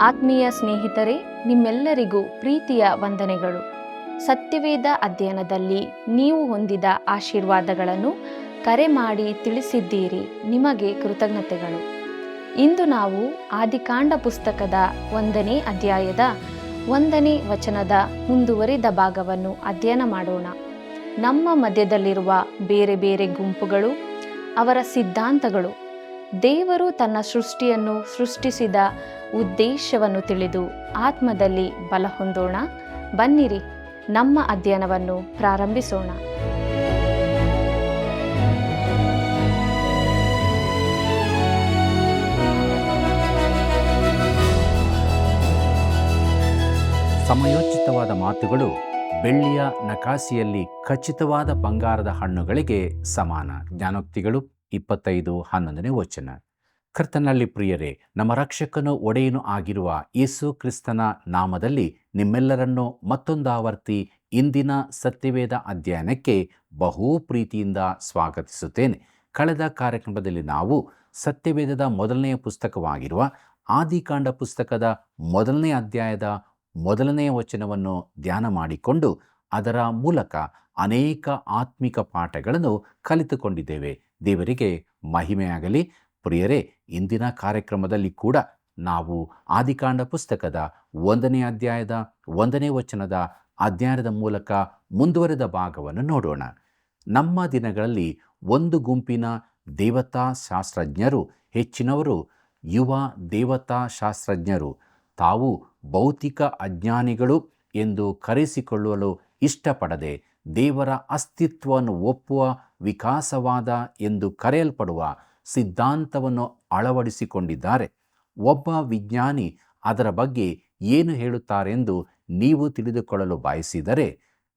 ಆತ್ಮೀಯ ಸ್ನೇಹಿತರೆ, ನಿಮ್ಮೆಲ್ಲರಿಗೂ ಪ್ರೀತಿಯ ವಂದನೆಗಳು. ಸತ್ಯವೇದ ಅಧ್ಯಯನದಲ್ಲಿ ನೀವು ಹೊಂದಿದ ಆಶೀರ್ವಾದಗಳನ್ನು ಕರೆ ಮಾಡಿ ತಿಳಿಸಿದ್ದೀರಿ. ನಿಮಗೆ ಕೃತಜ್ಞತೆಗಳು. ಇಂದು ನಾವು ಆದಿಕಾಂಡ ಪುಸ್ತಕದ 1ನೇ ಅಧ್ಯಾಯದ 1ನೇ ವಚನದ ಮುಂದುವರಿದ ಭಾಗವನ್ನು ಅಧ್ಯಯನ ಮಾಡೋಣ. ನಮ್ಮ ಮಧ್ಯದಲ್ಲಿರುವ ಬೇರೆ ಬೇರೆ ಗುಂಪುಗಳು, ಅವರ ಸಿದ್ಧಾಂತಗಳು, ದೇವರು ತನ್ನ ಸೃಷ್ಟಿಯನ್ನು ಸೃಷ್ಟಿಸಿದ ಉದ್ದೇಶವನ್ನು ತಿಳಿದು ಆತ್ಮದಲ್ಲಿ ಬಲ ಹೊಂದೋಣ. ಬನ್ನಿರಿ, ನಮ್ಮ ಅಧ್ಯಯನವನ್ನು ಪ್ರಾರಂಭಿಸೋಣ. ಸಮಯೋಚಿತವಾದ ಮಾತುಗಳು ಬೆಳ್ಳಿಯ ನಕಾಸಿಯಲ್ಲಿ ಖಚಿತವಾದ ಬಂಗಾರದ ಹಣ್ಣುಗಳಿಗೆ ಸಮಾನ. ಜ್ಞಾನೋಕ್ತಿಗಳು 25:11 ವಚನ. ಕರ್ತನಲ್ಲಿ ಪ್ರಿಯರೇ, ನಮ್ಮ ರಕ್ಷಕನೂ ಒಡೆಯನೂ ಆಗಿರುವ ಯೇಸು ಕ್ರಿಸ್ತನ ನಾಮದಲ್ಲಿ ನಿಮ್ಮೆಲ್ಲರನ್ನೂ ಮತ್ತೊಂದು ಆವರ್ತಿ ಇಂದಿನ ಸತ್ಯವೇದ ಅಧ್ಯಯನಕ್ಕೆ ಬಹು ಪ್ರೀತಿಯಿಂದ ಸ್ವಾಗತಿಸುತ್ತೇನೆ. ಕಳೆದ ಕಾರ್ಯಕ್ರಮದಲ್ಲಿ ನಾವು ಸತ್ಯವೇದದ ಮೊದಲನೆಯ ಪುಸ್ತಕವಾಗಿರುವ ಆದಿಕಾಂಡ ಪುಸ್ತಕದ 1ನೇ ಅಧ್ಯಾಯದ 1ನೇ ವಚನವನ್ನು ಧ್ಯಾನ ಮಾಡಿಕೊಂಡು ಅದರ ಮೂಲಕ ಅನೇಕ ಆತ್ಮಿಕ ಪಾಠಗಳನ್ನು ಕಲಿತುಕೊಂಡಿದ್ದೇವೆ. ದೇವರಿಗೆ ಮಹಿಮೆಯಾಗಲಿ. ಪ್ರಿಯರೇ, ಇಂದಿನ ಕಾರ್ಯಕ್ರಮದಲ್ಲಿ ಕೂಡ ನಾವು ಆದಿಕಾಂಡ ಪುಸ್ತಕದ 1ನೇ ಅಧ್ಯಾಯದ 1ನೇ ವಚನದ ಅಧ್ಯಯನದ ಮೂಲಕ ಮುಂದುವರೆದ ಭಾಗವನ್ನು ನೋಡೋಣ. ನಮ್ಮ ದಿನಗಳಲ್ಲಿ ಒಂದು ಗುಂಪಿನ ದೇವತಾ ಶಾಸ್ತ್ರಜ್ಞರು, ಹೆಚ್ಚಿನವರು ಯುವ ದೇವತಾ ಶಾಸ್ತ್ರಜ್ಞರು, ತಾವು ಭೌತಿಕ ಅಜ್ಞಾನಿಗಳು ಎಂದು ಕರೆಸಿಕೊಳ್ಳಲು ಇಷ್ಟಪಡದೆ ದೇವರ ಅಸ್ತಿತ್ವವನ್ನು ಒಪ್ಪುವ ವಿಕಾಸವಾದ ಎಂದು ಕರೆಯಲ್ಪಡುವ ಸಿದ್ಧಾಂತವನ್ನು ಅಳವಡಿಸಿಕೊಂಡಿದ್ದಾರೆ. ಒಬ್ಬ ವಿಜ್ಞಾನಿ ಅದರ ಬಗ್ಗೆ ಏನು ಹೇಳುತ್ತಾರೆಂದು ನೀವು ತಿಳಿದುಕೊಳ್ಳಲು ಬಯಸಿದರೆ,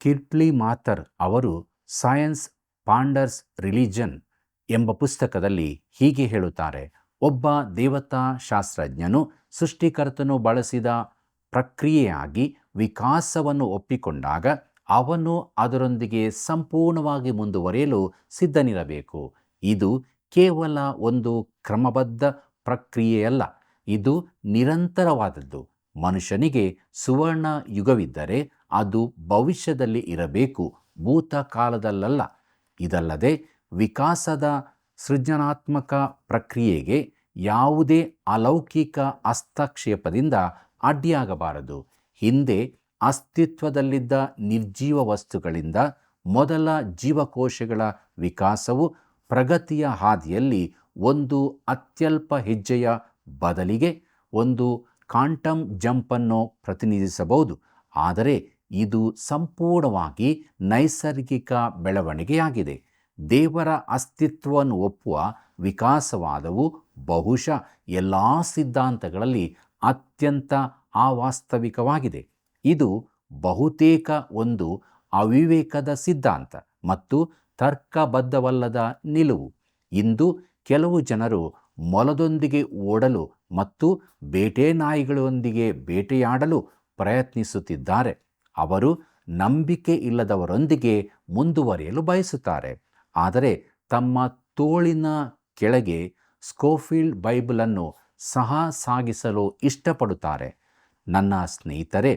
ಕಿರ್ಟ್ಲಿ ಮಾಥರ್ ಅವರು ಸೈನ್ಸ್ ಪಾಂಡರ್ಸ್ ರಿಲಿಜನ್ ಎಂಬ ಪುಸ್ತಕದಲ್ಲಿ ಹೀಗೆ ಹೇಳುತ್ತಾರೆ: ಒಬ್ಬ ದೇವತಾ ಶಾಸ್ತ್ರಜ್ಞನು ಸೃಷ್ಟಿಕರ್ತನು ಬಳಸಿದ ಪ್ರಕ್ರಿಯೆಯಾಗಿ ವಿಕಾಸವನ್ನು ಒಪ್ಪಿಕೊಂಡಾಗ ಅವನು ಅದರೊಂದಿಗೆ ಸಂಪೂರ್ಣವಾಗಿ ಮುಂದುವರಿಯಲು ಸಿದ್ಧನಿರಬೇಕು. ಇದು ಕೇವಲ ಒಂದು ಕ್ರಮಬದ್ಧ ಪ್ರಕ್ರಿಯೆಯಲ್ಲ, ಇದು ನಿರಂತರವಾದದ್ದು. ಮನುಷ್ಯನಿಗೆ ಸುವರ್ಣ ಯುಗವಿದ್ದರೆ ಅದು ಭವಿಷ್ಯದಲ್ಲಿ ಇರಬೇಕು, ಭೂತಕಾಲದಲ್ಲ. ಇದಲ್ಲದೆ ವಿಕಾಸದ ಸೃಜನಾತ್ಮಕ ಪ್ರಕ್ರಿಯೆಗೆ ಯಾವುದೇ ಅಲೌಕಿಕ ಹಸ್ತಕ್ಷೇಪದಿಂದ ಅಡ್ಡಿಯಾಗಬಾರದು. ಹಿಂದೆ ಅಸ್ತಿತ್ವದಲ್ಲಿದ್ದ ನಿರ್ಜೀವ ವಸ್ತುಗಳಿಂದ ಮೊದಲ ಜೀವಕೋಶಗಳ ವಿಕಾಸವು ಪ್ರಗತಿಯ ಹಾದಿಯಲ್ಲಿ ಒಂದು ಅತ್ಯಲ್ಪ ಹೆಜ್ಜೆಯ ಬದಲಿಗೆ ಒಂದು ಕ್ವಾಂಟಮ್ ಜಂಪನ್ನು ಪ್ರತಿನಿಧಿಸಬಹುದು. ಆದರೆ ಇದು ಸಂಪೂರ್ಣವಾಗಿ ನೈಸರ್ಗಿಕ ಬೆಳವಣಿಗೆಯಾಗಿದೆ. ದೇವರ ಅಸ್ತಿತ್ವವನ್ನು ಒಪ್ಪುವ ವಿಕಾಸವಾದವು ಬಹುಶಃ ಎಲ್ಲ ಸಿದ್ಧಾಂತಗಳಲ್ಲಿ ಅತ್ಯಂತ ಅವಾಸ್ತವಿಕವಾಗಿದೆ. ಇದು ಬಹುತೇಕ ಒಂದು ಅವಿವೇಕದ ಸಿದ್ಧಾಂತ ಮತ್ತು ತರ್ಕಬದ್ಧವಲ್ಲದ ನಿಲುವು. ಇಂದು ಕೆಲವು ಜನರು ಮೊಲದೊಂದಿಗೆ ಓಡಲು ಮತ್ತು ಬೇಟೆ ನಾಯಿಗಳೊಂದಿಗೆ ಬೇಟೆಯಾಡಲು ಪ್ರಯತ್ನಿಸುತ್ತಿದ್ದಾರೆ. ಅವರು ನಂಬಿಕೆ ಇಲ್ಲದವರೊಂದಿಗೆ ಮುಂದುವರಿಯಲು ಬಯಸುತ್ತಾರೆ, ಆದರೆ ತಮ್ಮ ತೋಳಿನ ಕೆಳಗೆ ಸ್ಕೋಫೀಲ್ಡ್ ಬೈಬಲನ್ನು ಸಹ ಸಾಗಿಸಲು ಇಷ್ಟಪಡುತ್ತಾರೆ. ನನ್ನ ಸ್ನೇಹಿತರೆ,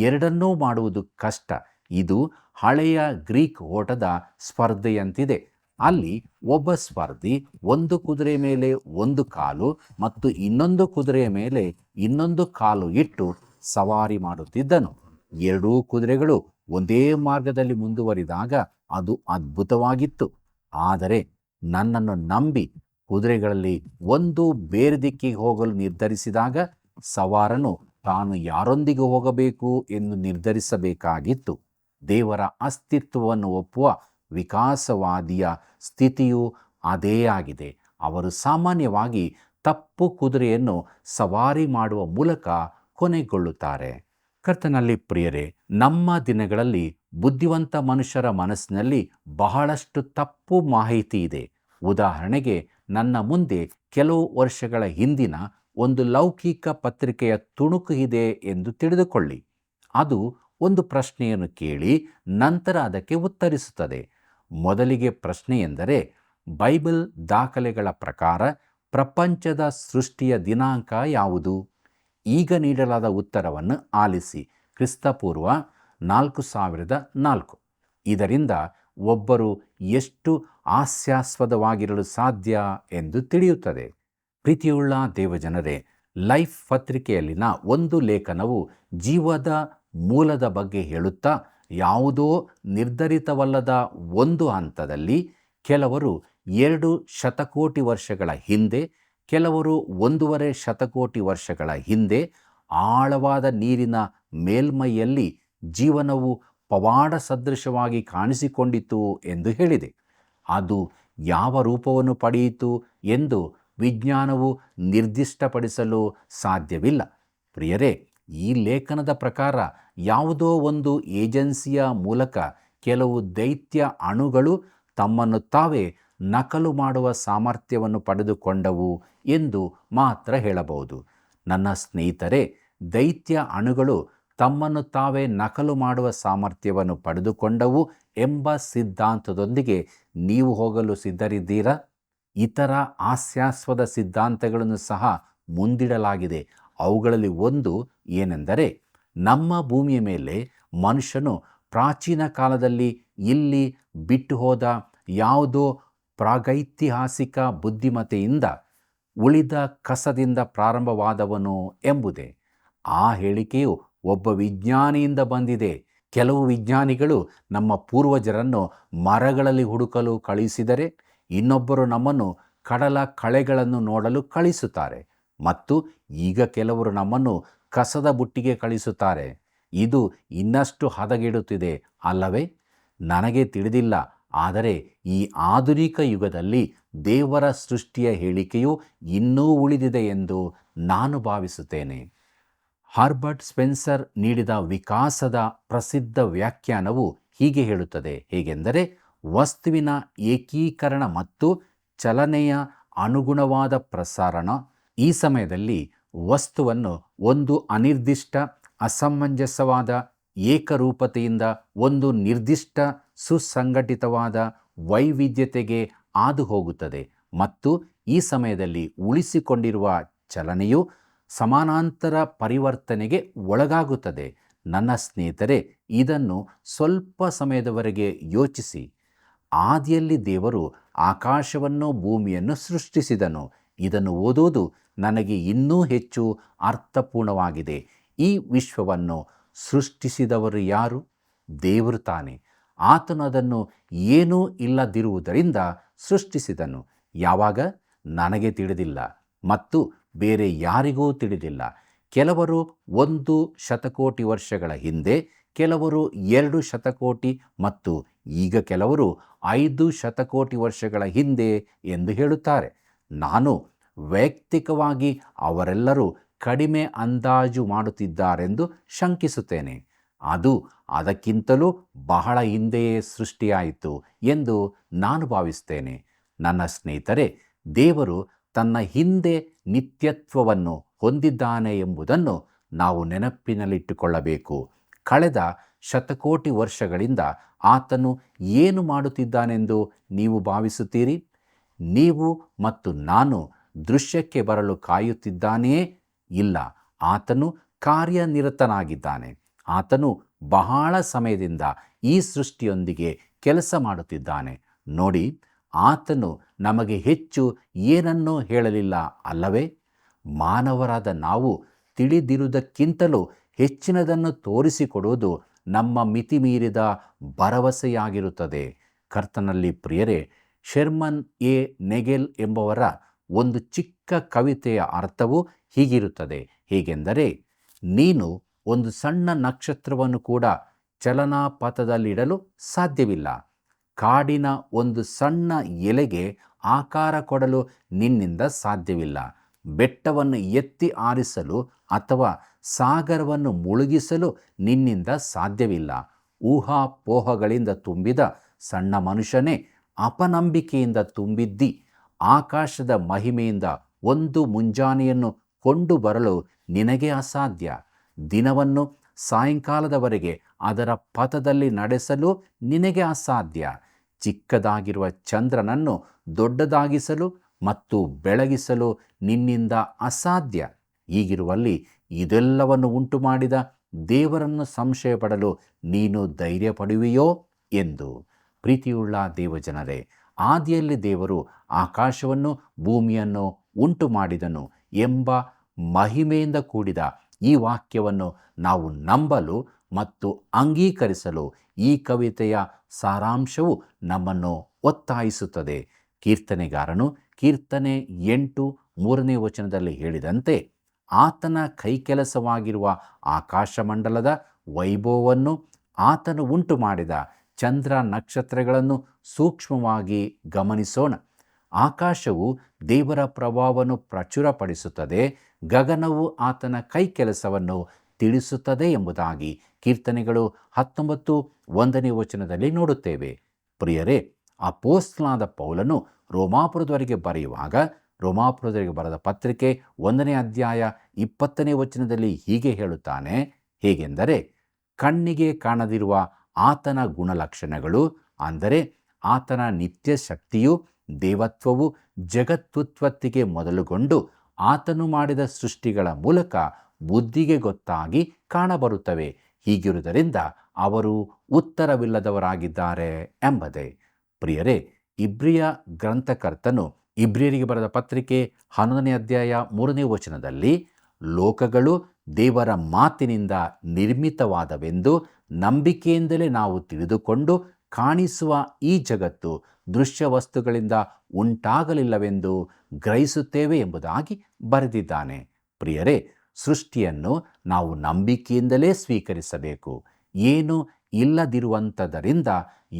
ಎರಡನ್ನೂ ಮಾಡುವುದು ಕಷ್ಟ. ಇದು ಹಳೆಯ ಗ್ರೀಕ್ ಓಟದ ಸ್ಪರ್ಧೆಯಂತಿದೆ. ಅಲ್ಲಿ ಒಬ್ಬ ಸ್ಪರ್ಧಿ ಒಂದು ಕುದುರೆ ಮೇಲೆ ಒಂದು ಕಾಲು ಮತ್ತು ಇನ್ನೊಂದು ಕುದುರೆಯ ಮೇಲೆ ಇನ್ನೊಂದು ಕಾಲು ಇಟ್ಟು ಸವಾರಿ ಮಾಡುತ್ತಿದ್ದನು. ಎರಡೂ ಕುದುರೆಗಳು ಒಂದೇ ಮಾರ್ಗದಲ್ಲಿ ಮುಂದುವರಿದಾಗ ಅದು ಅದ್ಭುತವಾಗಿತ್ತು. ಆದರೆ ನನ್ನನ್ನು ನಂಬಿ ಕುದುರೆಗಳಲ್ಲಿ ಒಂದು ಬೇರೆ ದಿಕ್ಕಿಗೆ ಹೋಗಲು ನಿರ್ಧರಿಸಿದಾಗ ಸವಾರನು ತಾನು ಯಾರೊಂದಿಗೆ ಹೋಗಬೇಕು ಎಂದು ನಿರ್ಧರಿಸಬೇಕಾಗಿತ್ತು. ದೇವರ ಅಸ್ತಿತ್ವವನ್ನು ಒಪ್ಪುವ ವಿಕಾಸವಾದಿಯ ಸ್ಥಿತಿಯು ಅದೇ ಆಗಿದೆ. ಅವರು ಸಾಮಾನ್ಯವಾಗಿ ತಪ್ಪು ಕುದುರೆಯನ್ನು ಸವಾರಿ ಮಾಡುವ ಮೂಲಕ ಕೊನೆಗೊಳ್ಳುತ್ತಾರೆ. ಕರ್ತನಲ್ಲಿ ಪ್ರಿಯರೇ, ನಮ್ಮ ದಿನಗಳಲ್ಲಿ ಬುದ್ಧಿವಂತ ಮನುಷ್ಯರ ಮನಸ್ಸಿನಲ್ಲಿ ಬಹಳಷ್ಟು ತಪ್ಪು ಮಾಹಿತಿ ಇದೆ. ಉದಾಹರಣೆಗೆ, ನನ್ನ ಮುಂದೆ ಕೆಲವು ವರ್ಷಗಳ ಹಿಂದಿನ ಒಂದು ಲೌಕಿಕ ಪತ್ರಿಕೆಯ ತುಣುಕು ಇದೆ ಎಂದು ತಿಳಿದುಕೊಳ್ಳಿ. ಅದು ಒಂದು ಪ್ರಶ್ನೆಯನ್ನು ಕೇಳಿ ನಂತರ ಅದಕ್ಕೆ ಉತ್ತರಿಸುತ್ತದೆ. ಮೊದಲಿಗೆ ಪ್ರಶ್ನೆ ಎಂದರೆ, ಬೈಬಲ್ ದಾಖಲೆಗಳ ಪ್ರಕಾರ ಪ್ರಪಂಚದ ಸೃಷ್ಟಿಯ ದಿನಾಂಕ ಯಾವುದು? ಈಗ ನೀಡಲಾದ ಉತ್ತರವನ್ನು ಆಲಿಸಿ. ಕ್ರಿಸ್ತಪೂರ್ವ 4004. ಇದರಿಂದ ಒಬ್ಬರು ಎಷ್ಟು ಹಾಸ್ಯಾಸ್ಪದವಾಗಿರಲು ಸಾಧ್ಯ ಎಂದು ತಿಳಿಯುತ್ತದೆ. ಪ್ರೀತಿಯುಳ್ಳ ದೇವಜನರೇ, ಲೈಫ್ ಪತ್ರಿಕೆಯಲ್ಲಿನ ಒಂದು ಲೇಖನವು ಜೀವದ ಮೂಲದ ಬಗ್ಗೆ ಹೇಳುತ್ತಾ, ಯಾವುದೋ ನಿರ್ಧರಿತವಲ್ಲದ ಒಂದು ಹಂತದಲ್ಲಿ ಕೆಲವರು 2 ಶತಕೋಟಿ ವರ್ಷಗಳ ಹಿಂದೆ, ಕೆಲವರು 1.5 ಶತಕೋಟಿ ವರ್ಷಗಳ ಹಿಂದೆ ಆಳವಾದ ನೀರಿನ ಮೇಲ್ಮೈಯಲ್ಲಿ ಜೀವನವು ಪವಾಡ ಸದೃಶವಾಗಿ ಕಾಣಿಸಿಕೊಂಡಿತು ಎಂದು ಹೇಳಿದೆ. ಅದು ಯಾವ ರೂಪವನ್ನು ಪಡೆಯಿತು ಎಂದು ವಿಜ್ಞಾನವು ನಿರ್ದಿಷ್ಟಪಡಿಸಲು ಸಾಧ್ಯವಿಲ್ಲ. ಪ್ರಿಯರೇ, ಈ ಲೇಖನದ ಪ್ರಕಾರ ಯಾವುದೋ ಒಂದು ಏಜೆನ್ಸಿಯ ಮೂಲಕ ಕೆಲವು ದೈತ್ಯ ಅಣುಗಳು ತಮ್ಮನ್ನು ತಾವೇ ನಕಲು ಮಾಡುವ ಸಾಮರ್ಥ್ಯವನ್ನು ಪಡೆದುಕೊಂಡವು ಎಂದು ಮಾತ್ರ ಹೇಳಬಹುದು. ನನ್ನ ಸ್ನೇಹಿತರೆ, ದೈತ್ಯ ಅಣುಗಳು ತಮ್ಮನ್ನು ತಾವೇ ನಕಲು ಮಾಡುವ ಸಾಮರ್ಥ್ಯವನ್ನು ಪಡೆದುಕೊಂಡವು ಎಂಬ ಸಿದ್ಧಾಂತದೊಂದಿಗೆ ನೀವು ಹೋಗಲು ಸಿದ್ಧರಿದ್ದೀರಾ? ಇತರ ಹಾಸ್ಯಾಸ್ಪದ ಸಿದ್ಧಾಂತಗಳನ್ನು ಸಹ ಮುಂದಿಡಲಾಗಿದೆ. ಅವುಗಳಲ್ಲಿ ಒಂದು ಏನೆಂದರೆ, ನಮ್ಮ ಭೂಮಿಯ ಮೇಲೆ ಮನುಷ್ಯನು ಪ್ರಾಚೀನ ಕಾಲದಲ್ಲಿ ಇಲ್ಲಿ ಬಿಟ್ಟು ಹೋದ ಯಾವುದೋ ಪ್ರಾಗೈತಿಹಾಸಿಕ ಬುದ್ಧಿಮತ್ತೆಯಿಂದ ಉಳಿದ ಕಸದಿಂದ ಪ್ರಾರಂಭವಾದವನು ಎಂಬುದೇ. ಆ ಹೇಳಿಕೆಯು ಒಬ್ಬ ವಿಜ್ಞಾನಿಯಿಂದ ಬಂದಿದೆ. ಕೆಲವು ವಿಜ್ಞಾನಿಗಳು ನಮ್ಮ ಪೂರ್ವಜರನ್ನು ಮರಗಳಲ್ಲಿ ಹುಡುಕಲು ಕಳುಹಿಸಿದರೆ, ಇನ್ನೊಬ್ಬರು ನಮ್ಮನ್ನು ಕಡಲ ಕಳೆಗಳನ್ನು ನೋಡಲು ಕಳಿಸುತ್ತಾರೆ, ಮತ್ತು ಈಗ ಕೆಲವರು ನಮ್ಮನ್ನು ಕಸದ ಬುಟ್ಟಿಗೆ ಕಳಿಸುತ್ತಾರೆ. ಇದು ಇನ್ನಷ್ಟು ಹದಗೆಡುತ್ತಿದೆ ಅಲ್ಲವೇ? ನನಗೆ ತಿಳಿದಿಲ್ಲ, ಆದರೆ ಈ ಆಧುನಿಕ ಯುಗದಲ್ಲಿ ದೇವರ ಸೃಷ್ಟಿಯ ಹೇಳಿಕೆಯು ಇನ್ನೂ ಉಳಿದಿದೆ ಎಂದು ನಾನು ಭಾವಿಸುತ್ತೇನೆ. ಹರ್ಬರ್ಟ್ ಸ್ಪೆನ್ಸರ್ ನೀಡಿದ ವಿಕಾಸದ ಪ್ರಸಿದ್ಧ ವ್ಯಾಖ್ಯಾನವು ಹೀಗೆ ಹೇಳುತ್ತದೆ. ಹೇಗೆಂದರೆ, ವಸ್ತುವಿನ ಏಕೀಕರಣ ಮತ್ತು ಚಲನೆಯ ಅನುಗುಣವಾದ ಪ್ರಸಾರಣ. ಈ ಸಮಯದಲ್ಲಿ ವಸ್ತುವನ್ನು ಒಂದು ಅನಿರ್ದಿಷ್ಟ ಅಸಮಂಜಸವಾದ ಏಕರೂಪತೆಯಿಂದ ಒಂದು ನಿರ್ದಿಷ್ಟ ಸುಸಂಘಟಿತವಾದ ವೈವಿಧ್ಯತೆಗೆ ಹಾದು ಹೋಗುತ್ತದೆ, ಮತ್ತು ಈ ಸಮಯದಲ್ಲಿ ಉಳಿಸಿಕೊಂಡಿರುವ ಚಲನೆಯು ಸಮಾನಾಂತರ ಪರಿವರ್ತನೆಗೆ ಒಳಗಾಗುತ್ತದೆ. ನನ್ನ ಸ್ನೇಹಿತರೆ, ಇದನ್ನು ಸ್ವಲ್ಪ ಸಮಯದವರೆಗೆ ಯೋಚಿಸಿ. ಆದಿಯಲ್ಲಿ ದೇವರು ಆಕಾಶವನ್ನು ಭೂಮಿಯನ್ನು ಸೃಷ್ಟಿಸಿದನು. ಇದನ್ನು ಓದುವುದು ನನಗೆ ಇನ್ನೂ ಹೆಚ್ಚು ಅರ್ಥಪೂರ್ಣವಾಗಿದೆ. ಈ ವಿಶ್ವವನ್ನು ಸೃಷ್ಟಿಸಿದವರು ಯಾರು? ದೇವರು ತಾನೆ. ಆತನು ಅದನ್ನು ಏನೂ ಇಲ್ಲದಿರುವುದರಿಂದ ಸೃಷ್ಟಿಸಿದನು. ಯಾವಾಗ? ನನಗೆ ತಿಳಿದಿಲ್ಲ, ಮತ್ತು ಬೇರೆ ಯಾರಿಗೂ ತಿಳಿದಿಲ್ಲ. ಕೆಲವರು 1 ಶತಕೋಟಿ ವರ್ಷಗಳ ಹಿಂದೆ, ಕೆಲವರು 2 ಶತಕೋಟಿ, ಮತ್ತು ಈಗ ಕೆಲವರು 5 ಶತಕೋಟಿ ವರ್ಷಗಳ ಹಿಂದೆ ಎಂದು ಹೇಳುತ್ತಾರೆ. ನಾನು ವೈಯಕ್ತಿಕವಾಗಿ ಅವರೆಲ್ಲರೂ ಕಡಿಮೆ ಅಂದಾಜು ಮಾಡುತ್ತಿದ್ದಾರೆಂದು ಶಂಕಿಸುತ್ತೇನೆ. ಅದು ಅದಕ್ಕಿಂತಲೂ ಬಹಳ ಹಿಂದೆಯೇ ಸೃಷ್ಟಿಯಾಯಿತು ಎಂದು ನಾನು ಭಾವಿಸ್ತೇನೆ. ನನ್ನ ಸ್ನೇಹಿತರೆ, ದೇವರು ತನ್ನ ಹಿಂದೆ ನಿತ್ಯತ್ವವನ್ನು ಹೊಂದಿದ್ದಾನೆ ಎಂಬುದನ್ನು ನಾವು ನೆನಪಿನಲ್ಲಿಟ್ಟುಕೊಳ್ಳಬೇಕು. ಕಳೆದ ಶತಕೋಟಿ ವರ್ಷಗಳಿಂದ ಆತನು ಏನು ಮಾಡುತ್ತಿದ್ದಾನೆಂದು ನೀವು ಭಾವಿಸುತ್ತೀರಿ? ನೀವು ಮತ್ತು ನಾನು ದೃಶ್ಯಕ್ಕೆ ಬರಲು ಕಾಯುತ್ತಿದ್ದಾನೆಯೇ? ಇಲ್ಲ, ಆತನು ಕಾರ್ಯನಿರತನಾಗಿದ್ದಾನೆ. ಆತನು ಬಹಳ ಸಮಯದಿಂದ ಈ ಸೃಷ್ಟಿಯೊಂದಿಗೆ ಕೆಲಸ ಮಾಡುತ್ತಿದ್ದಾನೆ. ನೋಡಿ, ಆತನು ನಮಗೆ ಹೆಚ್ಚು ಏನನ್ನೂ ಹೇಳಲಿಲ್ಲ ಅಲ್ಲವೇ? ಮಾನವರಾದ ನಾವು ತಿಳಿದಿರುವುದಕ್ಕಿಂತಲೂ ಹೆಚ್ಚಿನದನ್ನು ತೋರಿಸಿಕೊಡುವುದು ನಮ್ಮ ಮಿತಿಮೀರಿದ ಭರವಸೆಯಾಗಿರುತ್ತದೆ. ಕರ್ತನಲ್ಲಿ ಪ್ರಿಯರೇ, ಶೆರ್ಮನ್ ಎ ನೆಗೆಲ್ ಎಂಬವರ ಒಂದು ಚಿಕ್ಕ ಕವಿತೆಯ ಅರ್ಥವು ಹೀಗಿರುತ್ತದೆ. ಹೇಗೆಂದರೆ, ನೀನು ಒಂದು ಸಣ್ಣ ನಕ್ಷತ್ರವನ್ನು ಕೂಡ ಚಲನಾಪಥದಲ್ಲಿಡಲು ಸಾಧ್ಯವಿಲ್ಲ. ಕಾಡಿನ ಒಂದು ಸಣ್ಣ ಎಲೆಗೆ ಆಕಾರ ಕೊಡಲು ನಿನ್ನಿಂದ ಸಾಧ್ಯವಿಲ್ಲ. ಬೆಟ್ಟವನ್ನು ಎತ್ತಿ ಆರಿಸಲು ಅಥವಾ ಸಾಗರವನ್ನು ಮುಳುಗಿಸಲು ನಿನ್ನಿಂದ ಸಾಧ್ಯವಿಲ್ಲ. ಊಹಾಪೋಹಗಳಿಂದ ತುಂಬಿದ ಸಣ್ಣ ಮನುಷ್ಯನೇ, ಅಪನಂಬಿಕೆಯಿಂದ ತುಂಬಿದ್ದಿ. ಆಕಾಶದ ಮಹಿಮೆಯಿಂದ ಒಂದು ಮುಂಜಾನೆಯನ್ನು ಕೊಂಡು ಬರಲು ನಿನಗೆ ಅಸಾಧ್ಯ. ದಿನವನ್ನು ಸಾಯಂಕಾಲದವರೆಗೆ ಅದರ ಪಥದಲ್ಲಿ ನಡೆಸಲು ನಿನಗೆ ಅಸಾಧ್ಯ. ಚಿಕ್ಕದಾಗಿರುವ ಚಂದ್ರನನ್ನು ದೊಡ್ಡದಾಗಿಸಲು ಮತ್ತು ಬೆಳಗಿಸಲು ನಿನ್ನಿಂದ ಅಸಾಧ್ಯ. ಹೀಗಿರುವಲ್ಲಿ ಇದೆಲ್ಲವನ್ನು ಉಂಟು ಮಾಡಿದ ದೇವರನ್ನು ಸಂಶಯ ಪಡಲು ನೀನು ಧೈರ್ಯ ಪಡುವೆಯೋ ಎಂದು. ಪ್ರೀತಿಯುಳ್ಳ ದೇವಜನರೇ, ಆದಿಯಲ್ಲಿ ದೇವರು ಆಕಾಶವನ್ನು ಭೂಮಿಯನ್ನು ಉಂಟು ಮಾಡಿದನು ಎಂಬ ಮಹಿಮೆಯಿಂದ ಕೂಡಿದ ಈ ವಾಕ್ಯವನ್ನು ನಾವು ನಂಬಲು ಮತ್ತು ಅಂಗೀಕರಿಸಲು ಈ ಕವಿತೆಯ ಸಾರಾಂಶವು ನಮ್ಮನ್ನು ಒತ್ತಾಯಿಸುತ್ತದೆ. ಕೀರ್ತನೆಗಾರನು ಕೀರ್ತನೆ 8:3 ಹೇಳಿದಂತೆ, ಆತನ ಕೈಕೆಲಸವಾಗಿರುವ ಆಕಾಶಮಂಡಲದ ವೈಭವವನ್ನು, ಆತನು ಉಂಟು ಮಾಡಿದ ಚಂದ್ರ ನಕ್ಷತ್ರಗಳನ್ನು ಸೂಕ್ಷ್ಮವಾಗಿ ಗಮನಿಸೋಣ. ಆಕಾಶವು ದೇವರ ಪ್ರಭಾವವನ್ನು ಪ್ರಚುರಪಡಿಸುತ್ತದೆ, ಗಗನವು ಆತನ ಕೈಕೆಲಸವನ್ನು ತಿಳಿಸುತ್ತದೆ ಎಂಬುದಾಗಿ ಕೀರ್ತನೆಗಳು 19:1 ನೋಡುತ್ತೇವೆ. ಪ್ರಿಯರೇ, ಅಪೊಸ್ತಲನಾದ ಪೌಲನು ರೋಮಾಪುರದವರೆಗೆ ಬರೆಯುವಾಗ ರೋಮಾಪುರದವರೆಗೆ ಬರೆದ ಪತ್ರಿಕೆ 1 ಹೀಗೆ ಹೇಳುತ್ತಾನೆ. ಹೇಗೆಂದರೆ, ಕಣ್ಣಿಗೆ ಕಾಣದಿರುವ ಆತನ ಗುಣಲಕ್ಷಣಗಳು, ಅಂದರೆ ಆತನ ನಿತ್ಯ ಶಕ್ತಿಯು, ದೇವತ್ವವು ಜಗತ್ತುತ್ಪತ್ತಿಗೆ ಮೊದಲುಗೊಂಡು ಆತನು ಮಾಡಿದ ಸೃಷ್ಟಿಗಳ ಮೂಲಕ ಬುದ್ಧಿಗೆ ಗೊತ್ತಾಗಿ ಕಾಣಬರುತ್ತವೆ. ಹೀಗಿರುವುದರಿಂದ ಅವರು ಉತ್ತರವಿಲ್ಲದವರಾಗಿದ್ದಾರೆ ಎಂಬುದೇ. ಪ್ರಿಯರೇ, ಇಬ್ರಿಯ ಗ್ರಂಥಕರ್ತನು ಇಬ್ರಿಯರಿಗೆ ಬರೆದ ಪತ್ರಿಕೆ 11 ಲೋಕಗಳು ದೇವರ ಮಾತಿನಿಂದ ನಿರ್ಮಿತವಾದವೆಂದು ನಂಬಿಕೆಯಿಂದಲೇ ನಾವು ತಿಳಿದುಕೊಂಡು, ಕಾಣಿಸುವ ಈ ಜಗತ್ತು ದೃಶ್ಯ ವಸ್ತುಗಳಿಂದ ಉಂಟಾಗಲಿಲ್ಲವೆಂದು ಗ್ರಹಿಸುತ್ತೇವೆ ಎಂಬುದಾಗಿ ಬರೆದಿದ್ದಾನೆ. ಪ್ರಿಯರೇ, ಸೃಷ್ಟಿಯನ್ನು ನಾವು ನಂಬಿಕೆಯಿಂದಲೇ ಸ್ವೀಕರಿಸಬೇಕು. ಏನು ಇಲ್ಲದಿರುವಂಥದ್ದರಿಂದ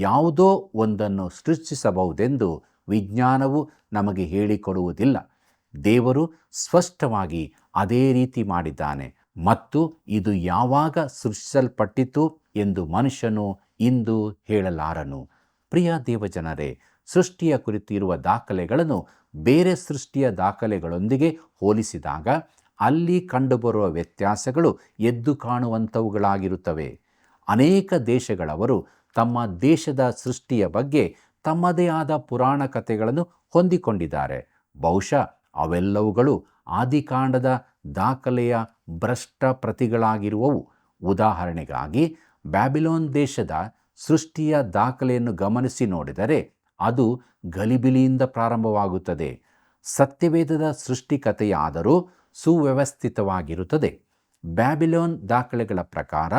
ಯಾವುದೋ ಒಂದನ್ನು ಸೃಷ್ಟಿಸಬಹುದೆಂದು ವಿಜ್ಞಾನವು ನಮಗೆ ಹೇಳಿಕೊಡುವುದಿಲ್ಲ. ದೇವರು ಸ್ಪಷ್ಟವಾಗಿ ಅದೇ ರೀತಿ ಮಾಡಿದ್ದಾನೆ ಮತ್ತು ಇದು ಯಾವಾಗ ಸೃಷ್ಟಿಸಲ್ಪಟ್ಟಿತು ಎಂದು ಮನುಷ್ಯನು ಇಂದು ಹೇಳಲಾರನು. ಪ್ರಿಯ ದೇವಜನರೇ, ಸೃಷ್ಟಿಯ ಕುರಿತು ಇರುವ ದಾಖಲೆಗಳನ್ನು ಬೇರೆ ಸೃಷ್ಟಿಯ ದಾಖಲೆಗಳೊಂದಿಗೆ ಹೋಲಿಸಿದಾಗ ಅಲ್ಲಿ ಕಂಡುಬರುವ ವ್ಯತ್ಯಾಸಗಳು ಎದ್ದು ಕಾಣುವಂಥವುಗಳಾಗಿರುತ್ತವೆ. ಅನೇಕ ದೇಶಗಳವರು ತಮ್ಮ ದೇಶದ ಸೃಷ್ಟಿಯ ಬಗ್ಗೆ ತಮ್ಮದೇ ಆದ ಪುರಾಣ ಕಥೆಗಳನ್ನು ಹೊಂದಿಕೊಂಡಿದ್ದಾರೆ. ಬಹುಶಃ ಅವೆಲ್ಲವುಗಳು ಆದಿಕಾಂಡದ ದಾಖಲೆಯ ಭ್ರಷ್ಟ ಪ್ರತಿಗಳಾಗಿರುವವು. ಉದಾಹರಣೆಗಾಗಿ, ಬ್ಯಾಬಿಲೋನ್ ದೇಶದ ಸೃಷ್ಟಿಯ ದಾಖಲೆಯನ್ನು ಗಮನಿಸಿ ನೋಡಿದರೆ ಅದು ಗಲಿಬಿಲಿಯಿಂದ ಪ್ರಾರಂಭವಾಗುತ್ತದೆ. ಸತ್ಯವೇದದ ಸೃಷ್ಟಿಕಥೆಯಾದರೂ ಸುವ್ಯವಸ್ಥಿತವಾಗಿರುತ್ತದೆ. ಬ್ಯಾಬಿಲೋನ್ ದಾಖಲೆಗಳ ಪ್ರಕಾರ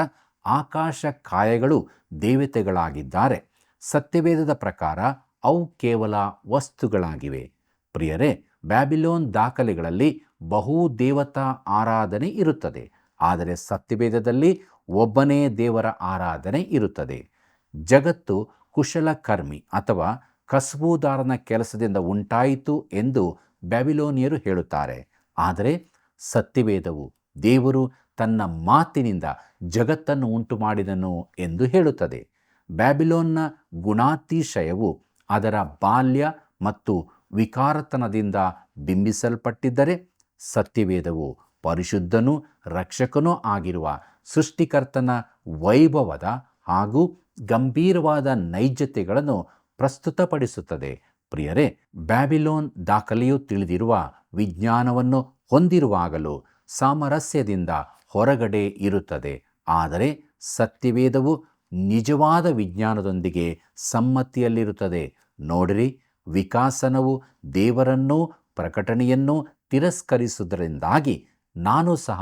ಆಕಾಶ ಕಾಯಗಳು ದೇವತೆಗಳಾಗಿದ್ದಾರೆ. ಸತ್ಯವೇದದ ಪ್ರಕಾರ ಅವು ಕೇವಲ ವಸ್ತುಗಳಾಗಿವೆ. ಪ್ರಿಯರೇ, ಬ್ಯಾಬಿಲೋನ್ ದಾಖಲೆಗಳಲ್ಲಿ ಬಹು ದೇವತಾ ಆರಾಧನೆ ಇರುತ್ತದೆ, ಆದರೆ ಸತ್ಯವೇದದಲ್ಲಿ ಒಬ್ಬನೇ ದೇವರ ಆರಾಧನೆ ಇರುತ್ತದೆ. ಜಗತ್ತು ಕುಶಲಕರ್ಮಿ ಅಥವಾ ಕಸಬುದಾರನ ಕೆಲಸದಿಂದ ಉಂಟಾಯಿತು ಎಂದು ಬ್ಯಾಬಿಲೋನಿಯರು ಹೇಳುತ್ತಾರೆ. ಆದರೆ ಸತ್ಯವೇದವು ದೇವರು ತನ್ನ ಮಾತಿನಿಂದ ಜಗತ್ತನ್ನು ಉಂಟು ಮಾಡಿದನು ಎಂದು ಹೇಳುತ್ತದೆ. ಬ್ಯಾಬಿಲೋನ್ನ ಗುಣಾತಿಶಯವು ಅದರ ಬಾಲ್ಯ ಮತ್ತು ವಿಕಾರತನದಿಂದ ಬಿಂಬಿಸಲ್ಪಟ್ಟಿದ್ದರೆ, ಸತ್ಯವೇದವು ಪರಿಶುದ್ಧನೂ ರಕ್ಷಕನೂ ಆಗಿರುವ ಸೃಷ್ಟಿಕರ್ತನ ವೈಭವದ ಹಾಗೂ ಗಂಭೀರವಾದ ನೈಜತೆಗಳನ್ನು ಪ್ರಸ್ತುತಪಡಿಸುತ್ತದೆ. ಪ್ರಿಯರೇ, ಬ್ಯಾಬಿಲೋನ್ ದಾಖಲೆಯು ತಿಳಿದಿರುವ ವಿಜ್ಞಾನವನ್ನು ಹೊಂದಿರುವಾಗಲೂ ಸಾಮರಸ್ಯದಿಂದ ಹೊರಗಡೆ ಇರುತ್ತದೆ. ಆದರೆ ಸತ್ಯವೇದವು ನಿಜವಾದ ವಿಜ್ಞಾನದೊಂದಿಗೆ ಸಮ್ಮತಿಯಲ್ಲಿರುತ್ತದೆ. ನೋಡಿರಿ, ವಿಕಾಸನವು ದೇವರನ್ನೂ ಪ್ರಕಟಣೆಯನ್ನೂ ತಿರಸ್ಕರಿಸುವುದರಿಂದಾಗಿ ನಾನು ಸಹ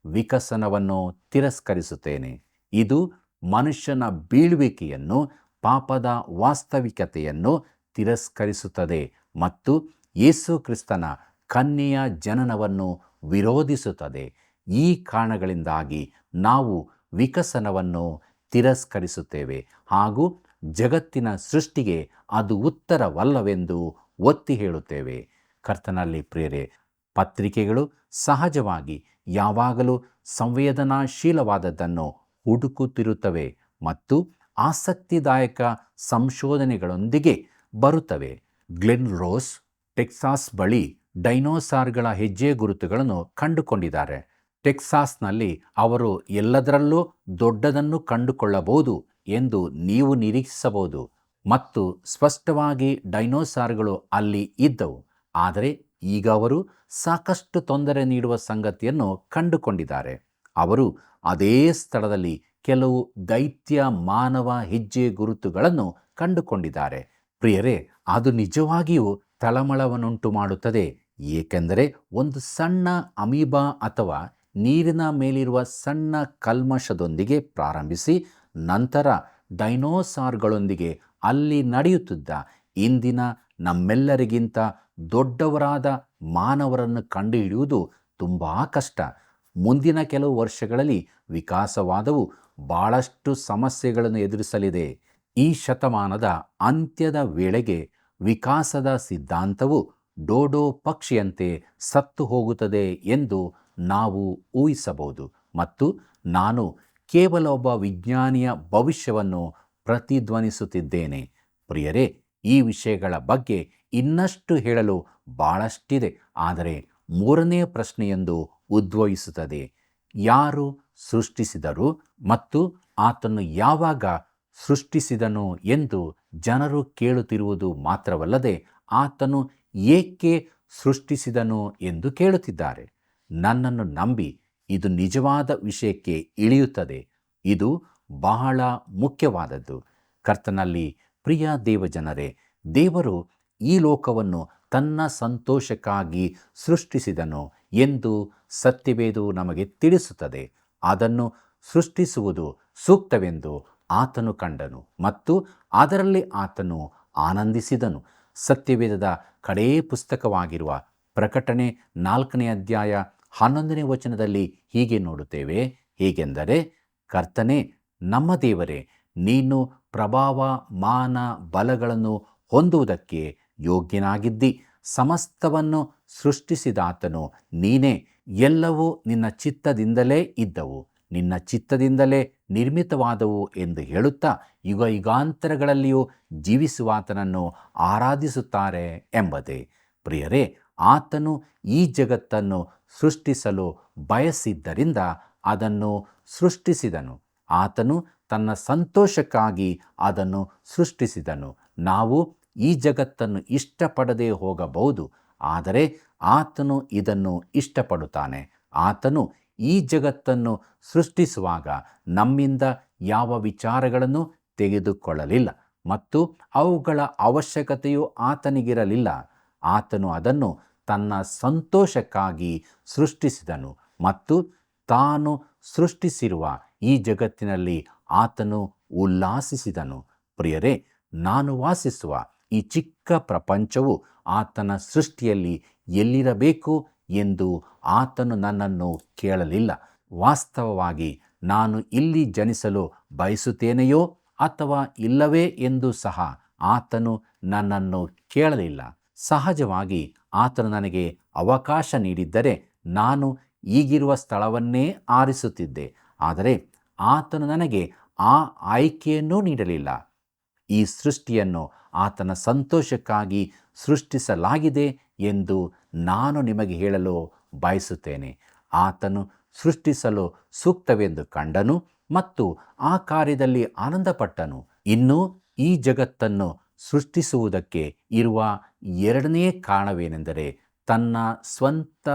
ವಿಕಸನವನ್ನು ತಿರಸ್ಕರಿಸುತ್ತೇನೆ. ಇದು ಮನುಷ್ಯನ ಬೀಳುವಿಕೆಯನ್ನು, ಪಾಪದ ವಾಸ್ತವಿಕತೆಯನ್ನು ತಿರಸ್ಕರಿಸುತ್ತದೆ ಮತ್ತು ಯೇಸು ಕ್ರಿಸ್ತನ ಕನ್ಯೆಯ ಜನನವನ್ನು ವಿರೋಧಿಸುತ್ತದೆ. ಈ ಕಾರಣಗಳಿಂದಾಗಿ ನಾವು ವಿಕಸನವನ್ನು ತಿರಸ್ಕರಿಸುತ್ತೇವೆ ಹಾಗೂ ಜಗತ್ತಿನ ಸೃಷ್ಟಿಗೆ ಅದು ಉತ್ತರವಲ್ಲವೆಂದು ಒತ್ತಿ ಹೇಳುತ್ತೇವೆ. ಕರ್ತನಲ್ಲಿ ಪ್ರಿಯರೇ, ಪತ್ರಿಕೆಗಳು ಸಹಜವಾಗಿ ಯಾವಾಗಲೂ ಸಂವೇದನಾಶೀಲವಾದದ್ದನ್ನು ಹುಡುಕುತ್ತಿರುತ್ತವೆ ಮತ್ತು ಆಸಕ್ತಿದಾಯಕ ಸಂಶೋಧನೆಗಳೊಂದಿಗೆ ಬರುತ್ತವೆ. ಗ್ಲೆನ್ ರೋಸ್ ಟೆಕ್ಸಾಸ್ ಬಳಿ ಡೈನೋಸಾರ್ಗಳ ಹೆಜ್ಜೆ ಗುರುತುಗಳನ್ನು ಕಂಡುಕೊಂಡಿದ್ದಾರೆ. ಟೆಕ್ಸಾಸ್ನಲ್ಲಿ ಅವರು ಎಲ್ಲದರಲ್ಲೂ ದೊಡ್ಡದನ್ನು ಕಂಡುಕೊಳ್ಳಬಹುದು ಎಂದು ನೀವು ನಿರೀಕ್ಷಿಸಬಹುದು ಮತ್ತು ಸ್ಪಷ್ಟವಾಗಿ ಡೈನೋಸಾರ್ಗಳು ಅಲ್ಲಿ ಇದ್ದವು. ಆದರೆ ಈಗ ಅವರು ಸಾಕಷ್ಟು ತೊಂದರೆ ನೀಡುವ ಸಂಗತಿಯನ್ನು ಕಂಡುಕೊಂಡಿದ್ದಾರೆ. ಅವರು ಅದೇ ಸ್ಥಳದಲ್ಲಿ ಕೆಲವು ದೈತ್ಯ ಮಾನವ ಹೆಜ್ಜೆ ಗುರುತುಗಳನ್ನು ಕಂಡುಕೊಂಡಿದ್ದಾರೆ. ಪ್ರಿಯರೇ, ಅದು ನಿಜವಾಗಿಯೂ ತಳಮಳವನ್ನುಂಟು ಮಾಡುತ್ತದೆ. ಏಕೆಂದರೆ ಒಂದು ಸಣ್ಣ ಅಮೀಬಾ ಅಥವಾ ನೀರಿನ ಮೇಲಿರುವ ಸಣ್ಣ ಕಲ್ಮಶದೊಂದಿಗೆ ಪ್ರಾರಂಭಿಸಿ ನಂತರ ಡೈನೋಸಾರ್ಗಳೊಂದಿಗೆ ಅಲ್ಲಿ ನಡೆಯುತ್ತಿದ್ದ ಇಂದಿನ ನಮ್ಮೆಲ್ಲರಿಗಿಂತ ದೊಡ್ಡವರಾದ ಮಾನವರನ್ನು ಕಂಡುಹಿಡಿಯುವುದು ತುಂಬ ಕಷ್ಟ. ಮುಂದಿನ ಕೆಲವು ವರ್ಷಗಳಲ್ಲಿ ವಿಕಾಸವಾದವು ಬಹಳಷ್ಟು ಸಮಸ್ಯೆಗಳನ್ನು ಎದುರಿಸಲಿದೆ. ಈ ಶತಮಾನದ ಅಂತ್ಯದ ವೇಳೆಗೆ ವಿಕಾಸದ ಸಿದ್ಧಾಂತವು ಡೋಡೋ ಪಕ್ಷಿಯಂತೆ ಸತ್ತು ಹೋಗುತ್ತದೆ ಎಂದು ನಾವು ಊಹಿಸಬಹುದು. ಮತ್ತು ನಾನು ಕೇವಲ ಒಬ್ಬ ವಿಜ್ಞಾನಿಯ ಭವಿಷ್ಯವನ್ನು ಪ್ರತಿಧ್ವನಿಸುತ್ತಿದ್ದೇನೆ. ಪ್ರಿಯರೇ, ಈ ವಿಷಯಗಳ ಬಗ್ಗೆ ಇನ್ನಷ್ಟು ಹೇಳಲು ಬಹಳಷ್ಟಿದೆ. ಆದರೆ ಮೂರನೇ ಪ್ರಶ್ನೆಯೊಂದು ಉದ್ಭವಿಸುತ್ತದೆ. ಯಾರು ಸೃಷ್ಟಿಸಿದರು ಮತ್ತು ಆತನು ಯಾವಾಗ ಸೃಷ್ಟಿಸಿದನು ಎಂದು ಜನರು ಕೇಳುತ್ತಿರುವುದು ಮಾತ್ರವಲ್ಲದೆ ಆತನು ಏಕೆ ಸೃಷ್ಟಿಸಿದನು ಎಂದು ಕೇಳುತ್ತಿದ್ದಾರೆ. ನನ್ನನ್ನು ನಂಬಿ, ಇದು ನಿಜವಾದ ವಿಷಯಕ್ಕೆ ಇಳಿಯುತ್ತದೆ. ಇದು ಬಹಳ ಮುಖ್ಯವಾದದ್ದು. ಕರ್ತನಲ್ಲಿ ಪ್ರಿಯ ದೇವಜನರೇ, ದೇವರು ಈ ಲೋಕವನ್ನು ತನ್ನ ಸಂತೋಷಕ್ಕಾಗಿ ಸೃಷ್ಟಿಸಿದನು ಎಂದು ಸತ್ಯವೇದವು ನಮಗೆ ತಿಳಿಸುತ್ತದೆ. ಅದನ್ನು ಸೃಷ್ಟಿಸುವುದು ಸೂಕ್ತವೆಂದು ಆತನು ಕಂಡನು ಮತ್ತು ಅದರಲ್ಲಿ ಆತನು ಆನಂದಿಸಿದನು. ಸತ್ಯವೇದದ ಕಡೇ ಪುಸ್ತಕವಾಗಿರುವ ಪ್ರಕಟಣೆ 4ನೇ ಅಧ್ಯಾಯ 11ನೇ ವಚನದಲ್ಲಿ ಹೀಗೆ ನೋಡುತ್ತೇವೆ. ಹೇಗೆಂದರೆ, ಕರ್ತನೇ, ನಮ್ಮ ದೇವರೇ, ನೀನು ಪ್ರಭಾವ, ಮಾನ, ಬಲಗಳನ್ನು ಹೊಂದುವುದಕ್ಕೆ ಯೋಗ್ಯನಾಗಿದ್ದಿ. ಸಮಸ್ತವನ್ನು ಸೃಷ್ಟಿಸಿದಾತನು ನೀನೇ. ಎಲ್ಲವೂ ನಿನ್ನ ಚಿತ್ತದಿಂದಲೇ ಇದ್ದವು, ನಿನ್ನ ಚಿತ್ತದಿಂದಲೇ ನಿರ್ಮಿತವಾದವು ಎಂದು ಹೇಳುತ್ತಾ ಯುಗ ಯುಗಾಂತರಗಳಲ್ಲಿಯೂ ಜೀವಿಸುವಾತನನ್ನು ಆರಾಧಿಸುತ್ತಾರೆ ಎಂಬುದೇ. ಪ್ರಿಯರೇ, ಆತನು ಈ ಜಗತ್ತನ್ನು ಸೃಷ್ಟಿಸಲು ಬಯಸಿದ್ದರಿಂದ ಅದನ್ನು ಸೃಷ್ಟಿಸಿದನು. ಆತನು ತನ್ನ ಸಂತೋಷಕ್ಕಾಗಿ ಅದನ್ನು ಸೃಷ್ಟಿಸಿದನು. ನಾವು ಈ ಜಗತ್ತನ್ನು ಇಷ್ಟಪಡದೆ ಹೋಗಬಹುದು, ಆದರೆ ಆತನು ಇದನ್ನು ಇಷ್ಟಪಡುತ್ತಾನೆ. ಆತನು ಈ ಜಗತ್ತನ್ನು ಸೃಷ್ಟಿಸುವಾಗ ನಮ್ಮಿಂದ ಯಾವ ವಿಚಾರಗಳನ್ನು ತೆಗೆದುಕೊಳ್ಳಲಿಲ್ಲ ಮತ್ತು ಅವುಗಳ ಅವಶ್ಯಕತೆಯೂ ಆತನಿಗಿರಲಿಲ್ಲ. ಆತನು ಅದನ್ನು ತನ್ನ ಸಂತೋಷಕ್ಕಾಗಿ ಸೃಷ್ಟಿಸಿದನು ಮತ್ತು ತಾನು ಸೃಷ್ಟಿಸಿರುವ ಈ ಜಗತ್ತಿನಲ್ಲಿ ಆತನು ಉಲ್ಲಾಸಿಸಿದನು. ಪ್ರಿಯರೇ, ನಾನು ವಾಸಿಸುವ ಈ ಚಿಕ್ಕ ಪ್ರಪಂಚವು ಆತನ ಸೃಷ್ಟಿಯಲ್ಲಿ ಎಲ್ಲಿರಬೇಕು ಎಂದು ಆತನು ನನ್ನನ್ನು ಕೇಳಲಿಲ್ಲ. ವಾಸ್ತವವಾಗಿ ನಾನು ಇಲ್ಲಿ ಜನಿಸಲು ಬಯಸುತ್ತೇನೆಯೋ ಅಥವಾ ಇಲ್ಲವೇ ಎಂದು ಸಹ ಆತನು ನನ್ನನ್ನು ಕೇಳಲಿಲ್ಲ. ಸಹಜವಾಗಿ ಆತನು ನನಗೆ ಅವಕಾಶ ನೀಡಿದ್ದರೆ ನಾನು ಈಗಿರುವ ಸ್ಥಳವನ್ನೇ ಆರಿಸುತ್ತಿದ್ದೆ. ಆದರೆ ಆತನು ನನಗೆ ಆ ಆಯ್ಕೆಯನ್ನೂ ನೀಡಲಿಲ್ಲ. ಈ ಸೃಷ್ಟಿಯನ್ನು ಆತನ ಸಂತೋಷಕ್ಕಾಗಿ ಸೃಷ್ಟಿಸಲಾಗಿದೆ ಎಂದು ನಾನು ನಿಮಗೆ ಹೇಳಲು ಬಯಸುತ್ತೇನೆ. ಆತನು ಸೃಷ್ಟಿಸಲು ಸೂಕ್ತವೆಂದು ಕಂಡನು ಮತ್ತು ಆ ಕಾರ್ಯದಲ್ಲಿ ಆನಂದಪಟ್ಟನು. ಇನ್ನು ಈ ಜಗತ್ತನ್ನು ಸೃಷ್ಟಿಸುವುದಕ್ಕೆ ಇರುವ ಎರಡನೇ ಕಾರಣವೇನೆಂದರೆ ತನ್ನ ಸ್ವಂತ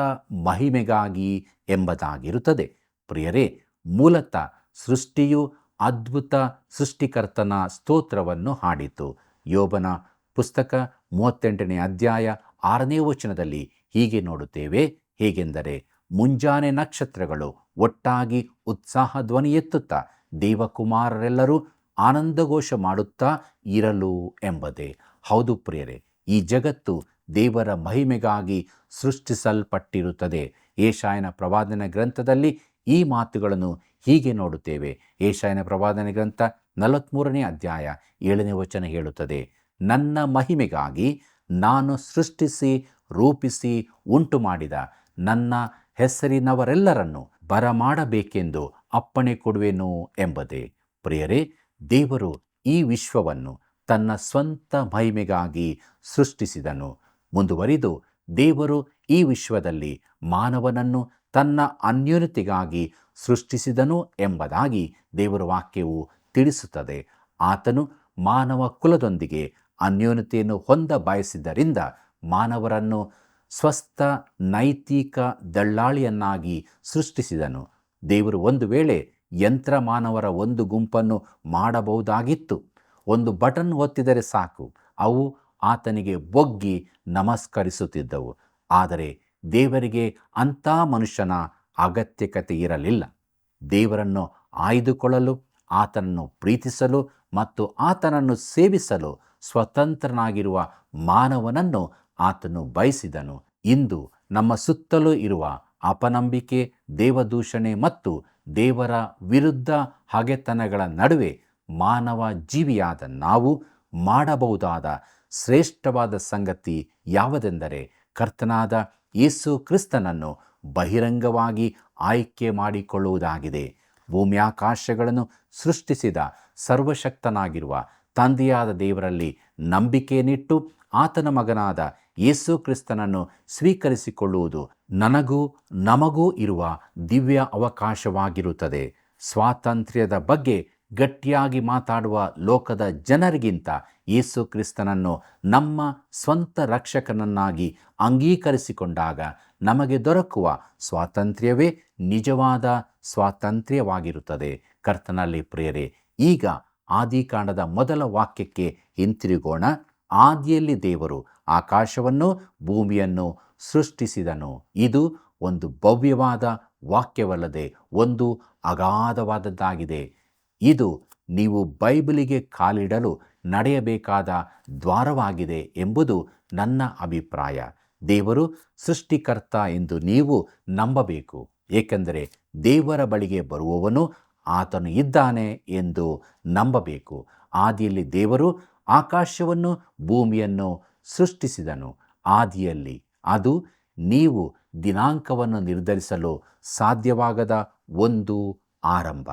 ಮಹಿಮೆಗಾಗಿ ಎಂಬುದಾಗಿರುತ್ತದೆ. ಪ್ರಿಯರೇ, ಮೂಲತಃ ಸೃಷ್ಟಿಯು ಅದ್ಭುತ ಸೃಷ್ಟಿಕರ್ತನ ಸ್ತೋತ್ರವನ್ನು ಹಾಡಿತು. ಯೋಬನ ಪುಸ್ತಕ 38ನೇ ಅಧ್ಯಾಯ 6ನೇ ವಚನದಲ್ಲಿ ಹೀಗೆ ನೋಡುತ್ತೇವೆ. ಹೇಗೆಂದರೆ, ಮುಂಜಾನೆ ನಕ್ಷತ್ರಗಳು ಒಟ್ಟಾಗಿ ಉತ್ಸಾಹ ಧ್ವನಿ ಎತ್ತುತ್ತಾ ದೇವಕುಮಾರರೆಲ್ಲರೂ ಆನಂದಘೋಷ ಮಾಡುತ್ತಾ ಇರಲು ಎಂಬುದೇ. ಹೌದು ಪ್ರಿಯರೇ, ಈ ಜಗತ್ತು ದೇವರ ಮಹಿಮೆಗಾಗಿ ಸೃಷ್ಟಿಸಲ್ಪಟ್ಟಿರುತ್ತದೆ. ಯೆಶಾಯನ ಪ್ರವಾದನ ಗ್ರಂಥದಲ್ಲಿ ಈ ಮಾತುಗಳನ್ನು ಹೀಗೆ ನೋಡುತ್ತೇವೆ. ಯೆಶಾಯನ ಪ್ರವಾದನ ಗ್ರಂಥ 43ನೇ ಅಧ್ಯಾಯ 7ನೇ ವಚನ ಹೇಳುತ್ತದೆ, ನನ್ನ ಮಹಿಮೆಗಾಗಿ ನಾನು ಸೃಷ್ಟಿಸಿ ರೂಪಿಸಿ ಉಂಟು ಮಾಡಿದ ನನ್ನ ಹೆಸರಿನವರೆಲ್ಲರನ್ನು ಬರಮಾಡಬೇಕೆಂದು ಅಪ್ಪಣೆ ಕೊಡುವೆನು ಎಂಬುದೇ. ಪ್ರಿಯರೇ, ದೇವರು ಈ ವಿಶ್ವವನ್ನು ತನ್ನ ಸ್ವಂತ ಮಹಿಮೆಗಾಗಿ ಸೃಷ್ಟಿಸಿದನು. ಮುಂದುವರಿದು, ದೇವರು ಈ ವಿಶ್ವದಲ್ಲಿ ಮಾನವನನ್ನು ತನ್ನ ಅನ್ಯೋನ್ಯತೆಗಾಗಿ ಸೃಷ್ಟಿಸಿದನು ಎಂಬುದಾಗಿ ದೇವರ ವಾಕ್ಯವು ತಿಳಿಸುತ್ತದೆ. ಆತನು ಮಾನವ ಕುಲದೊಂದಿಗೆ ಅನ್ಯೋನ್ಯತೆಯನ್ನು ಹೊಂದ ಬಯಸಿದ್ದರಿಂದ ಮಾನವರನ್ನು ಸ್ವಸ್ಥ ನೈತಿಕ ದಳ್ಳಾಳಿಯನ್ನಾಗಿ ಸೃಷ್ಟಿಸಿದನು. ದೇವರು ಒಂದು ವೇಳೆ ಯಂತ್ರ ಮಾನವರ ಒಂದು ಗುಂಪನ್ನು ಮಾಡಬಹುದಾಗಿತ್ತು. ಒಂದು ಬಟನ್ ಒತ್ತಿದರೆ ಸಾಕು, ಅವು ಆತನಿಗೆ ಬೊಗ್ಗಿ ನಮಸ್ಕರಿಸುತ್ತಿದ್ದವು. ಆದರೆ ದೇವರಿಗೆ ಅಂಥ ಮನುಷ್ಯನ ಅಗತ್ಯಕತೆ ಇರಲಿಲ್ಲ. ದೇವರನ್ನು ಆಯ್ದುಕೊಳ್ಳಲು, ಆತನನ್ನು ಪ್ರೀತಿಸಲು ಮತ್ತು ಆತನನ್ನು ಸೇವಿಸಲು ಸ್ವತಂತ್ರನಾಗಿರುವ ಮಾನವನನ್ನು ಆತನು ಬಯಸಿದನು. ಇಂದು ನಮ್ಮ ಸುತ್ತಲೂ ಇರುವ ಅಪನಂಬಿಕೆ, ದೇವದೂಷಣೆ ಮತ್ತು ದೇವರ ವಿರುದ್ಧ ಹಗೆತನಗಳ ನಡುವೆ ಮಾನವ ಜೀವಿಯಾದ ನಾವು ಮಾಡಬಹುದಾದ ಶ್ರೇಷ್ಠವಾದ ಸಂಗತಿ ಯಾವುದೆಂದರೆ ಕರ್ತನಾದ ಯೇಸು ಕ್ರಿಸ್ತನನ್ನು ಬಹಿರಂಗವಾಗಿ ಆಯ್ಕೆ ಮಾಡಿಕೊಳ್ಳುವುದಾಗಿದೆ. ಭೂಮ್ಯಾಕಾಶಗಳನ್ನು ಸೃಷ್ಟಿಸಿದ ಸರ್ವಶಕ್ತನಾಗಿರುವ ತಂದೆಯಾದ ದೇವರಲ್ಲಿ ನಂಬಿಕೆಯನ್ನಿಟ್ಟು ಆತನ ಮಗನಾದ ಯೇಸು ಕ್ರಿಸ್ತನನ್ನು ಸ್ವೀಕರಿಸಿಕೊಳ್ಳುವುದು ನಮಗೂ ಇರುವ ದಿವ್ಯ ಅವಕಾಶವಾಗಿರುತ್ತದೆ. ಸ್ವಾತಂತ್ರ್ಯದ ಬಗ್ಗೆ ಗಟ್ಟಿಯಾಗಿ ಮಾತಾಡುವ ಲೋಕದ ಜನರಿಗಿಂತ ಯೇಸು ಕ್ರಿಸ್ತನನ್ನು ನಮ್ಮ ಸ್ವಂತ ರಕ್ಷಕನನ್ನಾಗಿ ಅಂಗೀಕರಿಸಿಕೊಂಡಾಗ ನಮಗೆ ದೊರಕುವ ಸ್ವಾತಂತ್ರ್ಯವೇ ನಿಜವಾದ ಸ್ವಾತಂತ್ರ್ಯವಾಗಿರುತ್ತದೆ. ಕರ್ತನಲ್ಲಿ ಪ್ರಿಯರೇ, ಈಗ ಆದಿಕಾಂಡದ ಮೊದಲ ವಾಕ್ಯಕ್ಕೆ ಹಿಂತಿರುಗೋಣ. ಆದಿಯಲ್ಲಿ ದೇವರು ಆಕಾಶವನ್ನು ಭೂಮಿಯನ್ನು ಸೃಷ್ಟಿಸಿದನು. ಇದು ಒಂದು ಭವ್ಯವಾದ ವಾಕ್ಯವಲ್ಲದೆ ಒಂದು ಅಗಾಧವಾದದ್ದಾಗಿದೆ. ಇದು ನೀವು ಬೈಬಲಿಗೆ ಕಾಲಿಡಲು ನಡೆಯಬೇಕಾದ ದ್ವಾರವಾಗಿದೆ ಎಂಬುದು ನನ್ನ ಅಭಿಪ್ರಾಯ. ದೇವರು ಸೃಷ್ಟಿಕರ್ತ ಎಂದು ನೀವು ನಂಬಬೇಕು, ಏಕೆಂದರೆ ದೇವರ ಬಳಿಗೆ ಬರುವವನು ಆತನು ಇದ್ದಾನೆ ಎಂದು ನಂಬಬೇಕು. ಆದಿಯಲ್ಲಿ ದೇವರು ಆಕಾಶವನ್ನು ಭೂಮಿಯನ್ನು ಸೃಷ್ಟಿಸಿದನು. ಆದಿಯಲ್ಲಿ ಅದು ನೀವು ದಿನಾಂಕವನ್ನು ನಿರ್ಧರಿಸಲು ಸಾಧ್ಯವಾಗದ ಒಂದು ಆರಂಭ.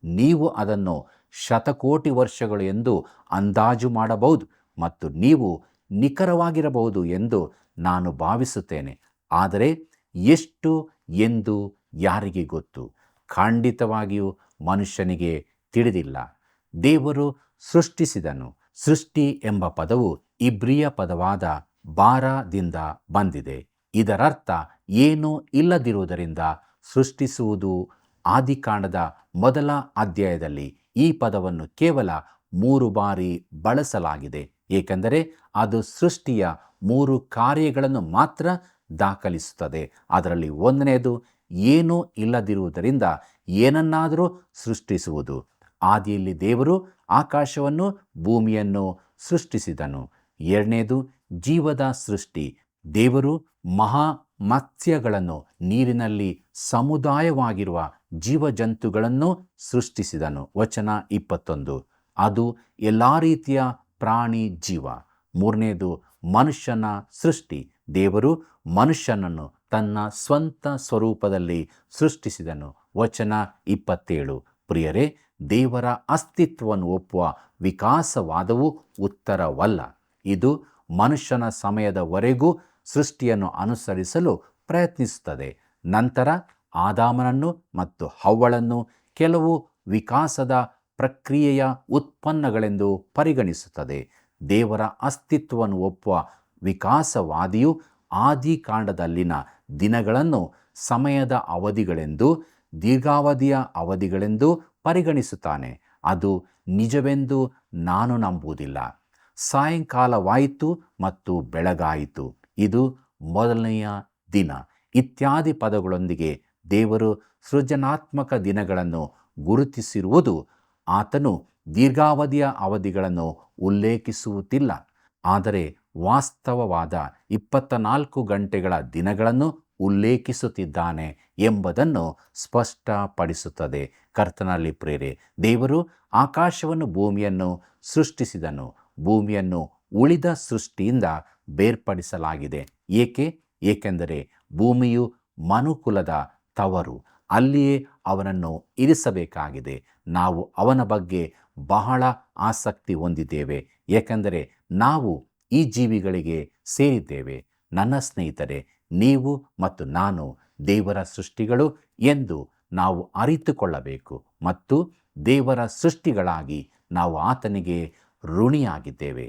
ನೀವು ಅದನ್ನು ಶತಕೋಟಿ ವರ್ಷಗಳು ಎಂದು ಅಂದಾಜು ಮಾಡಬಹುದು ಮತ್ತು ನೀವು ನಿಖರವಾಗಿರಬಹುದು ಎಂದು ನಾನು ಭಾವಿಸುತ್ತೇನೆ. ಆದರೆ ಎಷ್ಟು ಎಂದು ಯಾರಿಗೆ ಗೊತ್ತು? ಖಂಡಿತವಾಗಿಯೂ ಮನುಷ್ಯನಿಗೆ ತಿಳಿದಿಲ್ಲ. ದೇವರು ಸೃಷ್ಟಿಸಿದನು. ಸೃಷ್ಟಿ ಎಂಬ ಪದವು ಇಬ್ರಿಯ ಪದವಾದ ಬಾರದಿಂದ ಬಂದಿದೆ. ಇದರರ್ಥ ಏನೂ ಇಲ್ಲದಿರುವುದರಿಂದ ಸೃಷ್ಟಿಸುವುದು. ಆದಿಕಾಂಡದ ಮೊದಲ ಅಧ್ಯಾಯದಲ್ಲಿ ಈ ಪದವನ್ನು ಕೇವಲ 3 ಬಾರಿ ಬಳಸಲಾಗಿದೆ, ಏಕೆಂದರೆ ಅದು ಸೃಷ್ಟಿಯ 3 ಕಾರ್ಯಗಳನ್ನು ಮಾತ್ರ ದಾಖಲಿಸುತ್ತದೆ. ಅದರಲ್ಲಿ ಒಂದನೆಯದು ಏನೂ ಇಲ್ಲದಿರುವುದರಿಂದ ಏನನ್ನಾದರೂ ಸೃಷ್ಟಿಸುವುದು. ಆದಿಯಲ್ಲಿ ದೇವರು ಆಕಾಶವನ್ನು ಭೂಮಿಯನ್ನು ಸೃಷ್ಟಿಸಿದನು. ಎರಡನೇದು ಜೀವದ ಸೃಷ್ಟಿ. ದೇವರು ಮತ್ಸ್ಯಗಳನ್ನು, ನೀರಿನಲ್ಲಿ ಸಮುದಾಯವಾಗಿರುವ ಜೀವಜಂತುಗಳನ್ನು ಸೃಷ್ಟಿಸಿದನು. ವಚನ 21. ಅದು ಎಲ್ಲ ರೀತಿಯ ಪ್ರಾಣಿ ಜೀವ. ಮೂರನೇದು ಮನುಷ್ಯನ ಸೃಷ್ಟಿ. ದೇವರು ಮನುಷ್ಯನನ್ನು ತನ್ನ ಸ್ವಂತ ಸ್ವರೂಪದಲ್ಲಿ ಸೃಷ್ಟಿಸಿದನು. ವಚನ 27. ಪ್ರಿಯರೇ, ದೇವರ ಅಸ್ತಿತ್ವವನ್ನು ಒಪ್ಪುವ ವಿಕಾಸವಾದವು ಉತ್ತರವಲ್ಲ. ಇದು ಮನುಷ್ಯನ ಸಮಯದವರೆಗೂ ಸೃಷ್ಟಿಯನ್ನು ಅನುಸರಿಸಲು ಪ್ರಯತ್ನಿಸುತ್ತದೆ. ನಂತರ ಆದಾಮನನ್ನು ಮತ್ತು ಹವ್ವಳನ್ನು ಕೆಲವು ವಿಕಾಸದ ಪ್ರಕ್ರಿಯೆಯ ಉತ್ಪನ್ನಗಳೆಂದು ಪರಿಗಣಿಸುತ್ತದೆ. ದೇವರ ಅಸ್ತಿತ್ವವನ್ನು ಒಪ್ಪುವ ವಿಕಾಸವಾದಿಯು ಆದಿಕಾಂಡದಲ್ಲಿನ ದಿನಗಳನ್ನು ಸಮಯದ ಅವಧಿಗಳೆಂದು, ದೀರ್ಘಾವಧಿಯ ಅವಧಿಗಳೆಂದು ಪರಿಗಣಿಸುತ್ತಾನೆ. ಅದು ನಿಜವೆಂದು ನಾನು ನಂಬುವುದಿಲ್ಲ. ಸಾಯಂಕಾಲವಾಯಿತು ಮತ್ತು ಬೆಳಗಾಯಿತು, ಇದು ಮೊದಲನೆಯ ದಿನ ಇತ್ಯಾದಿ ಪದಗಳೊಂದಿಗೆ ದೇವರು ಸೃಜನಾತ್ಮಕ ದಿನಗಳನ್ನು ಗುರುತಿಸಿರುವುದು ಆತನು ದೀರ್ಘಾವಧಿಯ ಅವಧಿಗಳನ್ನು ಉಲ್ಲೇಖಿಸುವುದಿಲ್ಲ, ಆದರೆ ವಾಸ್ತವವಾದ 24 ಗಂಟೆಗಳ ದಿನಗಳನ್ನು ಉಲ್ಲೇಖಿಸುತ್ತಿದ್ದಾನೆ ಎಂಬುದನ್ನು ಸ್ಪಷ್ಟಪಡಿಸುತ್ತದೆ. ಕರ್ತನಲ್ಲಿ ಪ್ರಿಯರೇ, ದೇವರು ಆಕಾಶವನ್ನು ಭೂಮಿಯನ್ನು ಸೃಷ್ಟಿಸಿದನು. ಭೂಮಿಯನ್ನು ಉಳಿದ ಸೃಷ್ಟಿಯಿಂದ ಬೇರ್ಪಡಿಸಲಾಗಿದೆ. ಏಕೆಂದರೆ ಭೂಮಿಯು ಮನುಕುಲದ ತವರು. ಅಲ್ಲಿಯೇ ಅವನನ್ನು ಇರಿಸಬೇಕಾಗಿದೆ. ನಾವು ಅವನ ಬಗ್ಗೆ ಬಹಳ ಆಸಕ್ತಿ ಹೊಂದಿದ್ದೇವೆ, ಏಕೆಂದರೆ ನಾವು ಈ ಜೀವಿಗಳಿಗೆ ಸೇರಿದ್ದೇವೆ. ನನ್ನ ಸ್ನೇಹಿತರೆ, ನೀವು ಮತ್ತು ನಾನು ದೇವರ ಸೃಷ್ಟಿಗಳು ಎಂದು ನಾವು ಅರಿತುಕೊಳ್ಳಬೇಕು ಮತ್ತು ದೇವರ ಸೃಷ್ಟಿಗಳಾಗಿ ನಾವು ಆತನಿಗೆ ಋಣಿಯಾಗಿದ್ದೇವೆ.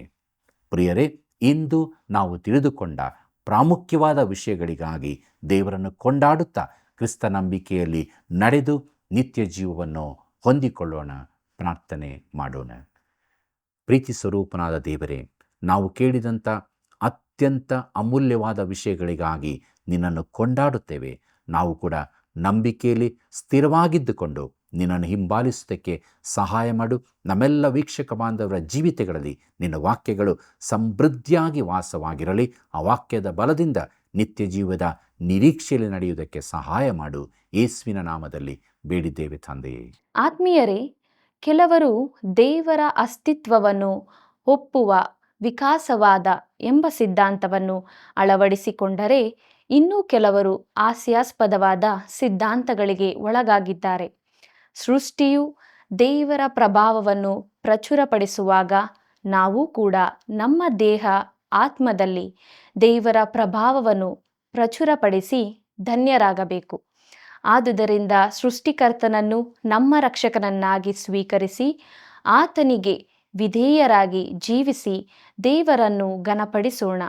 ಪ್ರಿಯರೇ, ಇಂದು ನಾವು ತಿಳಿದುಕೊಂಡ ಪ್ರಾಮುಖ್ಯವಾದ ವಿಷಯಗಳಿಗಾಗಿ ದೇವರನ್ನು ಕೊಂಡಾಡುತ್ತಾ ಕ್ರಿಸ್ತ ನಂಬಿಕೆಯಲ್ಲಿ ನಡೆದು ನಿತ್ಯ ಜೀವವನ್ನು ಹೊಂದಿಕೊಳ್ಳೋಣ. ಪ್ರಾರ್ಥನೆ ಮಾಡೋಣ. ಪ್ರೀತಿ ಸ್ವರೂಪನಾದ ದೇವರೇ, ನಾವು ಕೇಳಿದಂಥ ಅತ್ಯಂತ ಅಮೂಲ್ಯವಾದ ವಿಷಯಗಳಿಗಾಗಿ ನಿನ್ನನ್ನು ಕೊಂಡಾಡುತ್ತೇವೆ. ನಾವು ಕೂಡ ನಂಬಿಕೆಯಲ್ಲಿ ಸ್ಥಿರವಾಗಿದ್ದುಕೊಂಡು ನಿನ್ನನ್ನು ಹಿಂಬಾಲಿಸುವುದಕ್ಕೆ ಸಹಾಯ ಮಾಡು. ನಮ್ಮೆಲ್ಲ ವೀಕ್ಷಕ ಬಾಂಧವರ ಜೀವಿತಗಳಲ್ಲಿ ನಿನ್ನ ವಾಕ್ಯಗಳು ಸಮೃದ್ಧಿಯಾಗಿ ವಾಸವಾಗಿರಲಿ. ಆ ವಾಕ್ಯದ ಬಲದಿಂದ ನಿತ್ಯ ಜೀವದ ನಿರೀಕ್ಷೆಯಲ್ಲಿ ನಡೆಯುವುದಕ್ಕೆ ಸಹಾಯ ಮಾಡು. ಯೇಸುವಿನ ನಾಮದಲ್ಲಿ ಬೇಡಿದ್ದೇವೆ ತಂದೆಯೇ. ಆತ್ಮೀಯರೇ, ಕೆಲವರು ದೇವರ ಅಸ್ತಿತ್ವವನ್ನು ಒಪ್ಪುವ ವಿಕಾಸವಾದ ಎಂಬ ಸಿದ್ಧಾಂತವನ್ನು ಅಳವಡಿಸಿಕೊಂಡರೆ, ಇನ್ನೂ ಕೆಲವರು ಹಾಸ್ಯಾಸ್ಪದವಾದ ಸಿದ್ಧಾಂತಗಳಿಗೆ ಒಳಗಾಗಿದ್ದಾರೆ. ಸೃಷ್ಟಿಯು ದೇವರ ಪ್ರಭಾವವನ್ನು ಪ್ರಚುರಪಡಿಸುವಾಗ ನಾವು ಕೂಡ ನಮ್ಮ ದೇಹ ಆತ್ಮದಲ್ಲಿ ದೇವರ ಪ್ರಭಾವವನ್ನು ಪ್ರಚುರಪಡಿಸಿ ಧನ್ಯರಾಗಬೇಕು. ಆದುದರಿಂದ ಸೃಷ್ಟಿಕರ್ತನನ್ನು ನಮ್ಮ ರಕ್ಷಕನನ್ನಾಗಿ ಸ್ವೀಕರಿಸಿ ಆತನಿಗೆ ವಿಧೇಯರಾಗಿ ಜೀವಿಸಿ ದೇವರನ್ನು ಘನಪಡಿಸೋಣ.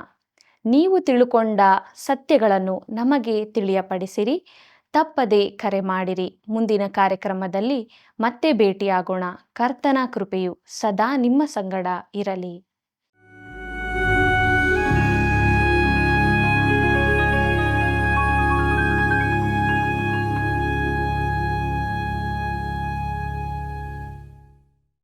ನೀವು ತಿಳುಕೊಂಡ ಸತ್ಯಗಳನ್ನು ನಮಗೆ ತಿಳಿಯಪಡಿಸಿರಿ. ತಪ್ಪದೆ ಕರೆ ಮಾಡಿರಿ. ಮುಂದಿನ ಕಾರ್ಯಕ್ರಮದಲ್ಲಿ ಮತ್ತೆ ಭೇಟಿಯಾಗೋಣ. ಕರ್ತನ ಕೃಪೆಯು ಸದಾ ನಿಮ್ಮ ಸಂಗಡ ಇರಲಿ.